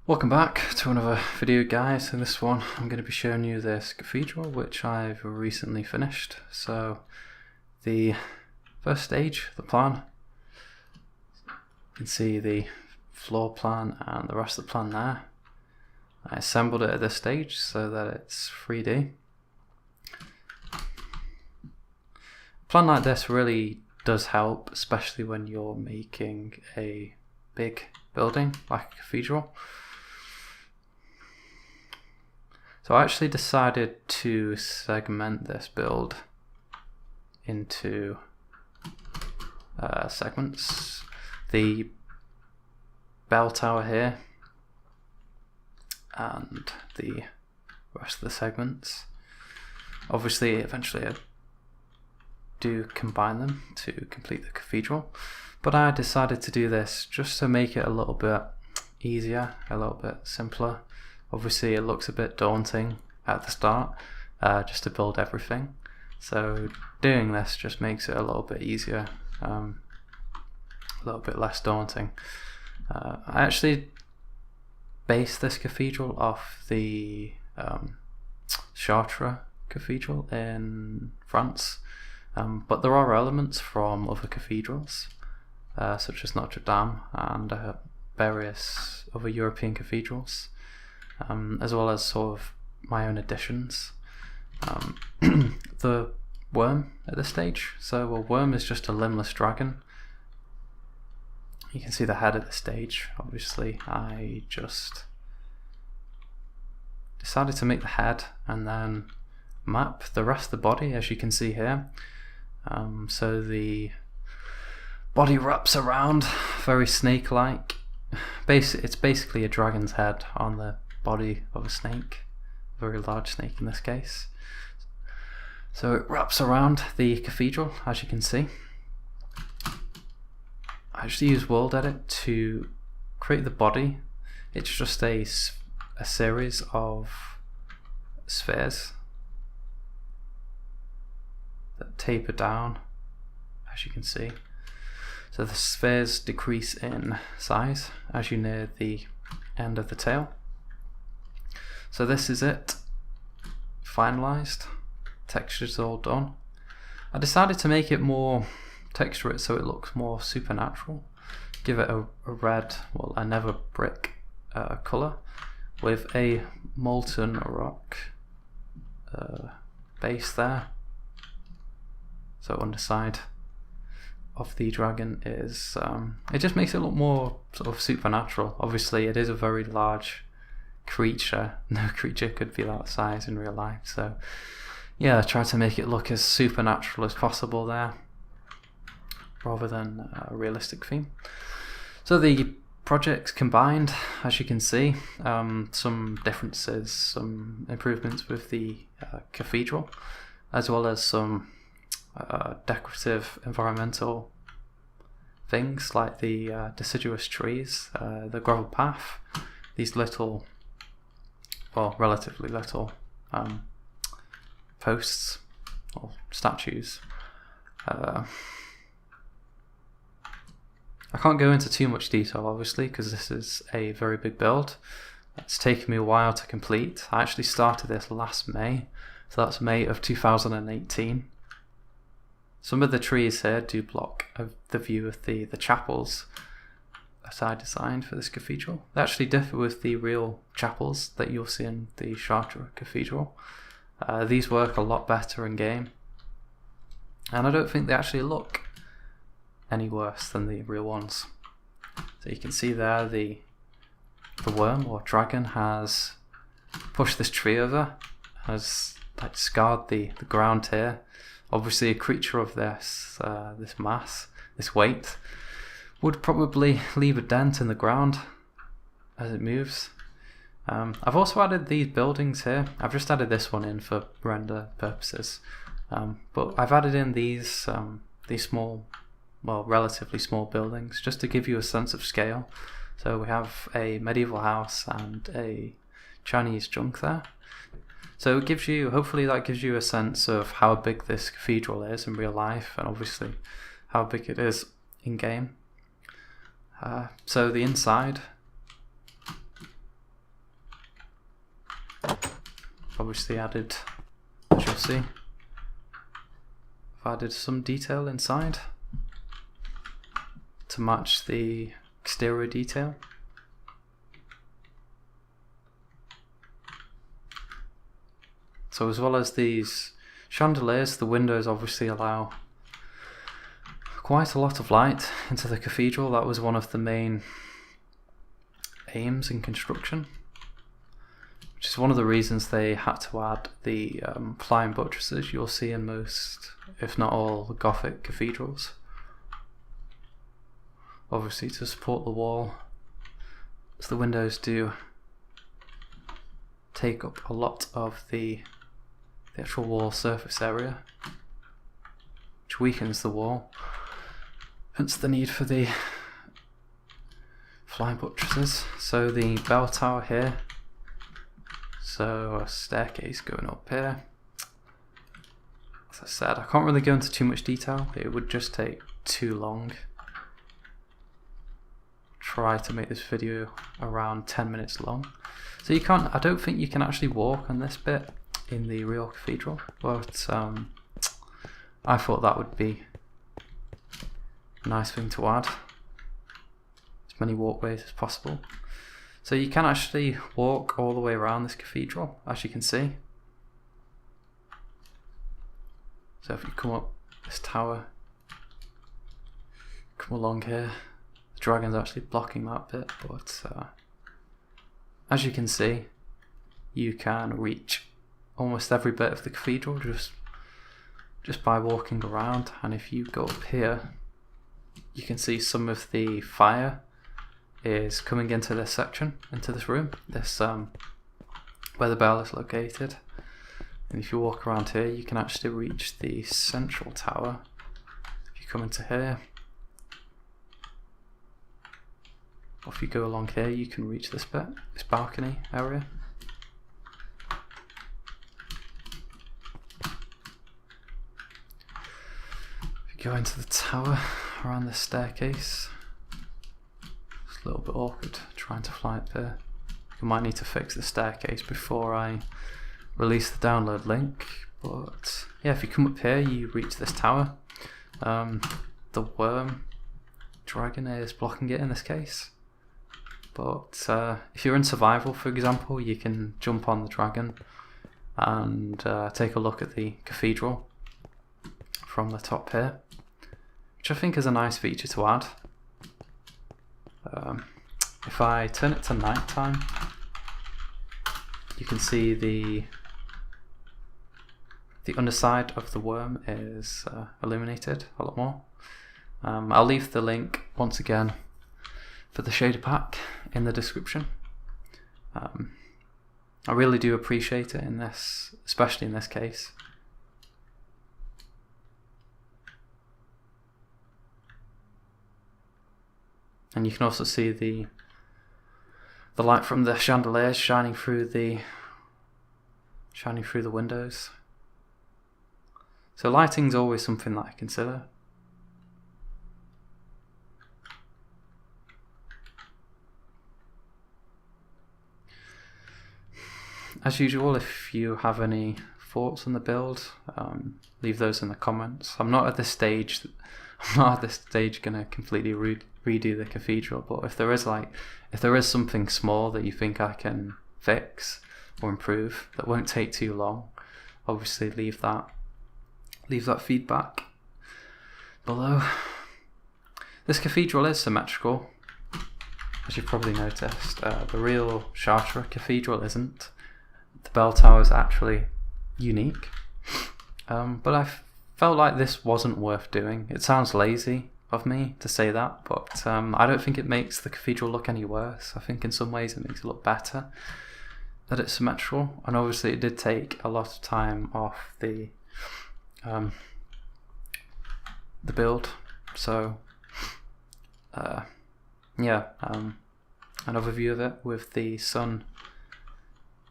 Welcome back to another video, guys. In this one I'm going to be showing you this cathedral which I've recently finished. So the first stage, the plan, you can see the floor plan and the rest of the plan there. I assembled it at this stage so that it's 3D. A plan like this really does help, especially when you're making a big building like a cathedral. So I actually decided to segment this build into segments. The bell tower here and the rest of the segments. Obviously, eventually I do combine them to complete the cathedral, but I decided to do this just to make it a little bit easier, a little bit simpler. Obviously it looks a bit daunting at the start, just to build everything, so doing this just makes it a little bit easier, a little bit less daunting. I actually based this cathedral off the Chartres Cathedral in France, but there are elements from other cathedrals, such as Notre Dame and various other European cathedrals. As well as sort of my own additions. The Wyrm at this stage. So a Wyrm is just a limbless dragon. You can see the head at this stage. Obviously I just decided to make the head and then map the rest of the body, as you can see here. So the body wraps around very snake-like. It's basically a dragon's head on the body of a snake, a very large snake in this case. So it wraps around the cathedral, as you can see. I actually use World Edit to create the body. It's just a series of spheres that taper down, as you can see. So the spheres decrease in size as you near the end of the tail. So this is it, finalized, texture's all done. I decided to make it more texturate so it looks more supernatural. Give it a red, well, a nether brick colour with a molten rock base there. So underside of the dragon is, it just makes it look more sort of supernatural. Obviously it is a very large creature. No creature could be that size in real life, so yeah, I tried to make it look as supernatural as possible there rather than a realistic theme. So the projects combined, as you can see, some differences, some improvements with the cathedral, as well as some decorative environmental things like the deciduous trees, the gravel path, these little, well, relatively little posts or statues. I can't go into too much detail, obviously, because this is a very big build. It's taken me a while to complete. I actually started this last May, so that's May of 2018. Some of the trees here do block the view of the chapels that I designed for this cathedral. They actually differ with the real chapels that you'll see in the Chartres Cathedral. These work a lot better in game, and I don't think they actually look any worse than the real ones. So you can see there the Wyrm or dragon has pushed this tree over, has like scarred the ground here. Obviously a creature of this mass, this weight, would probably leave a dent in the ground as it moves. I've also added these buildings here. I've just added this one in for render purposes, but I've added in these small, well, relatively small buildings just to give you a sense of scale. So we have a medieval house and a Chinese junk there. So it gives you, hopefully that gives you a sense of how big this cathedral is in real life, and obviously how big it is in game. So the inside obviously added, as you'll see, I've added some detail inside to match the exterior detail. So as well as these chandeliers, the windows obviously allow quite a lot of light into the cathedral. That was one of the main aims in construction, which is one of the reasons they had to add the flying buttresses you'll see in most, if not all, Gothic cathedrals. Obviously to support the wall, as the windows do take up a lot of the actual wall surface area, which weakens the wall, hence the need for the flying buttresses. So the bell tower here, so a staircase going up here. As I said, I can't really go into too much detail, it would just take too long. Try to make this video around 10 minutes long. So you can't, I don't think you can actually walk on this bit in the real cathedral, but I thought that would be a nice thing to add, as many walkways as possible. So you can actually walk all the way around this cathedral, as you can see. So if you come up this tower, come along here, the dragon's actually blocking that bit, but as you can see, you can reach almost every bit of the cathedral just by walking around. And if you go up here, you can see some of the fire is coming into this section, into this room, this where the bell is located. And if you walk around here, you can actually reach the central tower. If you come into here, or if you go along here, you can reach this bit, this balcony area. If you go into the tower around the staircase, it's a little bit awkward trying to fly up here. I might need to fix the staircase before I release the download link, but yeah, if you come up here, you reach this tower. The Wyrm dragon is blocking it in this case, but if you're in survival, for example, you can jump on the dragon and take a look at the cathedral from the top here, which I think is a nice feature to add. If I turn it to nighttime, you can see the underside of the Wyrm is illuminated a lot more. I'll leave the link once again for the Shaderpack in the description. I really do appreciate it in this, especially in this case. And you can also see the light from the chandeliers shining through the windows. So lighting's always something that I consider. As usual, if you have any thoughts on the build, leave those in the comments. I'm not at this stage going to completely redo the cathedral, but if there is something small that you think I can fix or improve that won't take too long, obviously leave that feedback below. This cathedral is symmetrical, as you've probably noticed. The real Chartres Cathedral isn't. The bell tower is actually unique, but I felt like this wasn't worth doing. It sounds lazy of me to say that, but I don't think it makes the cathedral look any worse. I think in some ways it makes it look better that it's symmetrical, and obviously it did take a lot of time off the build. So yeah, another view of it with the sun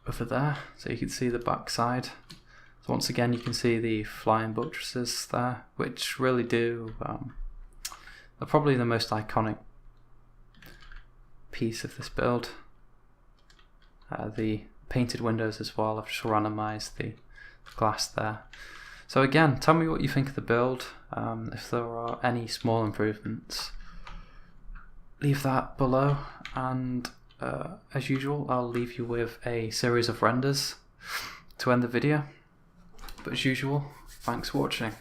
over there, so you can see the back side. So once again, you can see the flying buttresses there, which really do, they're probably the most iconic piece of this build. The painted windows as well. I've just randomized the glass there. So again, tell me what you think of the build. If there are any small improvements, leave that below, and as usual, I'll leave you with a series of renders to end the video. But as usual, thanks for watching.